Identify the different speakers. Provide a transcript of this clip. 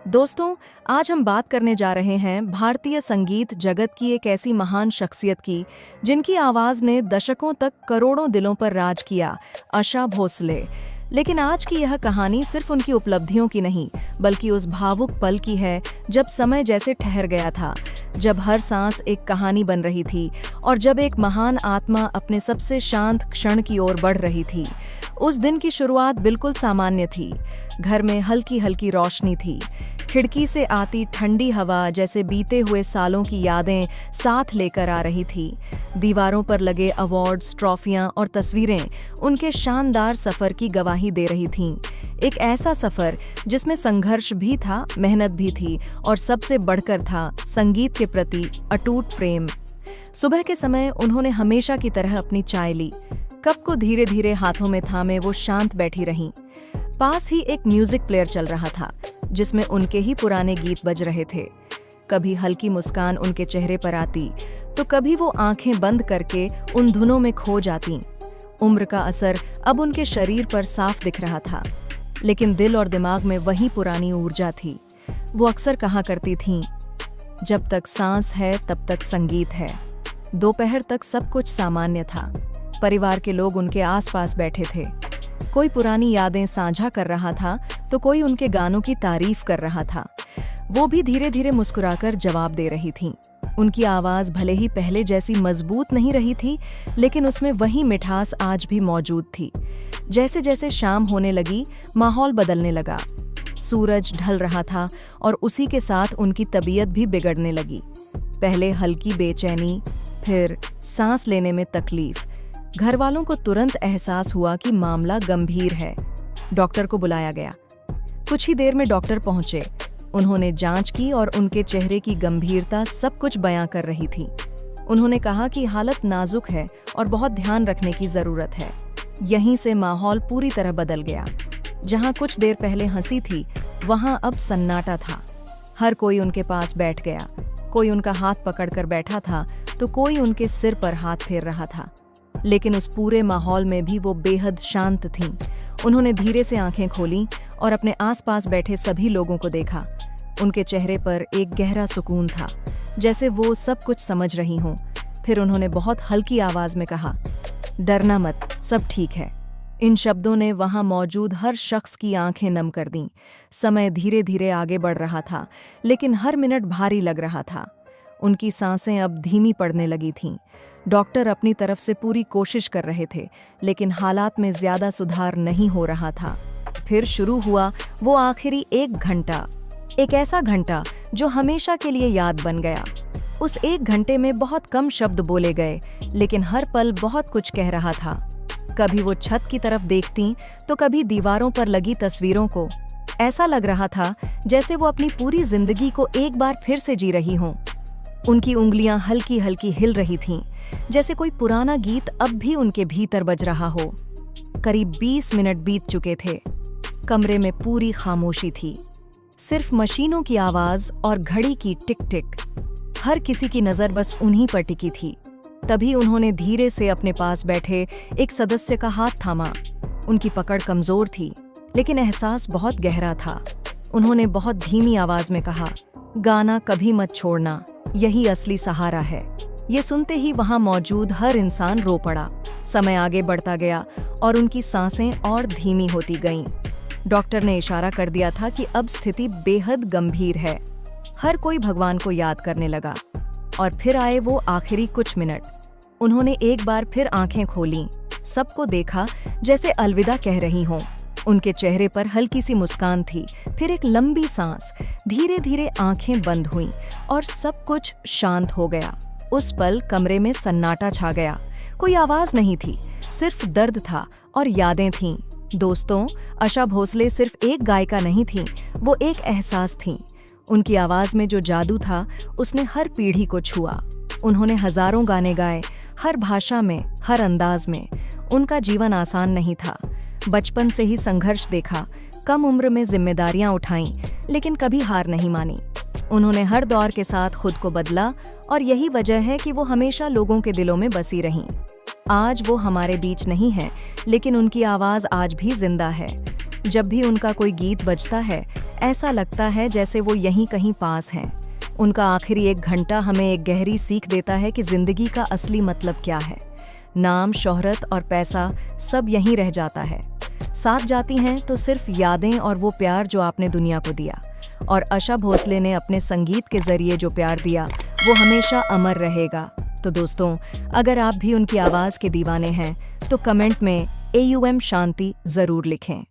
Speaker 1: दोस्तों, आज हम बात करने जा रहे हैं भारतीय संगीत जगत की एक ऐसी महान शख्सियत की जिनकी आवाज़ ने दशकों तक करोड़ों दिलों पर राज किया, आशा भोसले। लेकिन आज की यह कहानी सिर्फ उनकी उपलब्धियों की नहीं, बल्कि उस भावुक पल की है जब समय जैसे ठहर गया था, जब हर सांस एक कहानी बन रही थी और जब एक महान आत्मा अपने सबसे शांत क्षण की ओर बढ़ रही थी। उस दिन की शुरुआत बिल्कुल सामान्य थी। घर में हल्की हल्की रोशनी थी, खिड़की से आती ठंडी हवा जैसे बीते हुए सालों की यादें साथ लेकर आ रही थी। दीवारों पर लगे अवार्ड्स, ट्रॉफियां और तस्वीरें उनके शानदार सफर की गवाही दे रही थीं। एक ऐसा सफर जिसमें संघर्ष भी था, मेहनत भी थी और सबसे बढ़कर था संगीत के प्रति अटूट प्रेम। सुबह के समय उन्होंने हमेशा की तरह अपनी चाय ली। कप को धीरे धीरे हाथों में थामे वो शांत बैठी रहीं। पास ही एक म्यूजिक प्लेयर चल रहा था जिसमें उनके ही पुराने गीत बज रहे थे। कभी हल्की मुस्कान उनके चेहरे पर आती तो कभी वो आंखें बंद करके उन धुनों में खो जातीं। उम्र का असर अब उनके शरीर पर साफ दिख रहा था, लेकिन दिल और दिमाग में वही पुरानी ऊर्जा थी। वो अक्सर कहा करती थीं, जब तक सांस है तब तक संगीत है। दोपहर तक सब कुछ सामान्य था। परिवार के लोग उनके आसपास बैठे थे। कोई पुरानी यादें साझा कर रहा था तो कोई उनके गानों की तारीफ कर रहा था। वो भी धीरे धीरे मुस्कुराकर जवाब दे रही थीं। उनकी आवाज़ भले ही पहले जैसी मजबूत नहीं रही थी, लेकिन उसमें वही मिठास आज भी मौजूद थी। जैसे जैसे शाम होने लगी, माहौल बदलने लगा। सूरज ढल रहा था और उसी के साथ उनकी तबीयत भी बिगड़ने लगी। पहले हल्की बेचैनी, फिर सांस लेने में तकलीफ। घर वालों को तुरंत एहसास हुआ कि मामला गंभीर है। डॉक्टर को बुलाया गया। कुछ ही देर में डॉक्टर पहुंचे। उन्होंने जांच की और उनके चेहरे की गंभीरता सब कुछ बयां कर रही थी। उन्होंने कहा कि हालत नाजुक है और बहुत ध्यान रखने की जरूरत है। यहीं से माहौल पूरी तरह बदल गया। जहां कुछ देर पहले हंसी थी, वहां अब सन्नाटा था। हर कोई उनके पास बैठ गया। कोई उनका हाथ पकड़कर बैठा था तो कोई उनके सिर पर हाथ फेर रहा था। लेकिन उस पूरे माहौल में भी वो बेहद शांत थीं। उन्होंने धीरे से आंखें खोलीं और अपने आसपास बैठे सभी लोगों को देखा। उनके चेहरे पर एक गहरा सुकून था, जैसे वो सब कुछ समझ रही हों। फिर उन्होंने बहुत हल्की आवाज में कहा, डरना मत, सब ठीक है। इन शब्दों ने वहां मौजूद हर शख्स की आंखें नम कर दीं। समय धीरे धीरे आगे बढ़ रहा था, लेकिन हर मिनट भारी लग रहा था। उनकी सांसें अब धीमी पड़ने लगी थीं। डॉक्टर अपनी तरफ से पूरी कोशिश कर रहे थे, लेकिन हालात में ज्यादा सुधार नहीं हो रहा था। फिर शुरू हुआ वो आखिरी 1 घंटा। एक ऐसा घंटा जो हमेशा के लिए याद बन गया। उस 1 घंटे में बहुत कम शब्द बोले गए, लेकिन हर पल बहुत कुछ कह रहा था। कभी वो छत की तरफ देखतीं तो कभी दीवारों पर लगी तस्वीरों को। ऐसा लग रहा था जैसे वो अपनी पूरी जिंदगी को एक बार फिर से जी रही हों। उनकी उंगलियां हल्की हल्की हिल रही थीं, जैसे कोई पुराना गीत अब भी उनके भीतर बज रहा हो। करीब 20 मिनट बीत चुके थे। कमरे में पूरी खामोशी थी, सिर्फ मशीनों की आवाज और घड़ी की टिक टिक। हर किसी की नजर बस उन्हीं पर टिकी थी। तभी उन्होंने धीरे से अपने पास बैठे एक सदस्य का हाथ थामा। उनकी पकड़ कमजोर थी, लेकिन एहसास बहुत गहरा था। उन्होंने बहुत धीमी आवाज में कहा, गाना कभी मत छोड़ना, यही असली सहारा है। ये सुनते ही वहां मौजूद हर इंसान रो पड़ा। समय आगे बढ़ता गया और उनकी सांसें और धीमी होती गईं। डॉक्टर ने इशारा कर दिया था कि अब स्थिति बेहद गंभीर है। हर कोई भगवान को याद करने लगा। और फिर आए वो आखिरी कुछ मिनट। उन्होंने एक बार फिर आंखें खोलीं, सबको देखा जैसे अलविदा कह रही हों। उनके चेहरे पर हल्की सी मुस्कान थी, फिर एक लंबी सांस। धीरे धीरे आंखें बंद हुईं और सब कुछ शांत हो गया। उस पल कमरे में सन्नाटा छा गया। कोई आवाज नहीं थी, सिर्फ दर्द था और यादें थीं। दोस्तों, आशा भोसले सिर्फ एक गायिका नहीं थीं, वो एक एहसास थीं। उनकी आवाज में जो जादू था, उसने हर पीढ़ी को छुआ। उन्होंने हजारों गाने गाए, हर भाषा में, हर अंदाज में। उनका जीवन आसान नहीं था। बचपन से ही संघर्ष देखा, कम उम्र में जिम्मेदारियां उठाईं, लेकिन कभी हार नहीं मानी। उन्होंने हर दौर के साथ खुद को बदला और यही वजह है कि वो हमेशा लोगों के दिलों में बसी रहीं। आज वो हमारे बीच नहीं है, लेकिन उनकी आवाज़ आज भी जिंदा है। जब भी उनका कोई गीत बजता है, ऐसा लगता है जैसे वो यहीं कहीं पास हैं। उनका आखिरी 1 घंटा हमें एक गहरी सीख देता है कि जिंदगी का असली मतलब क्या है। नाम, शोहरत और पैसा सब यहीं रह जाता है। साथ जाती हैं तो सिर्फ यादें और वो प्यार जो आपने दुनिया को दिया। और आशा भोसले ने अपने संगीत के जरिए जो प्यार दिया वो हमेशा अमर रहेगा। तो दोस्तों, अगर आप भी उनकी आवाज़ के दीवाने हैं तो कमेंट में AUM शांति ज़रूर लिखें।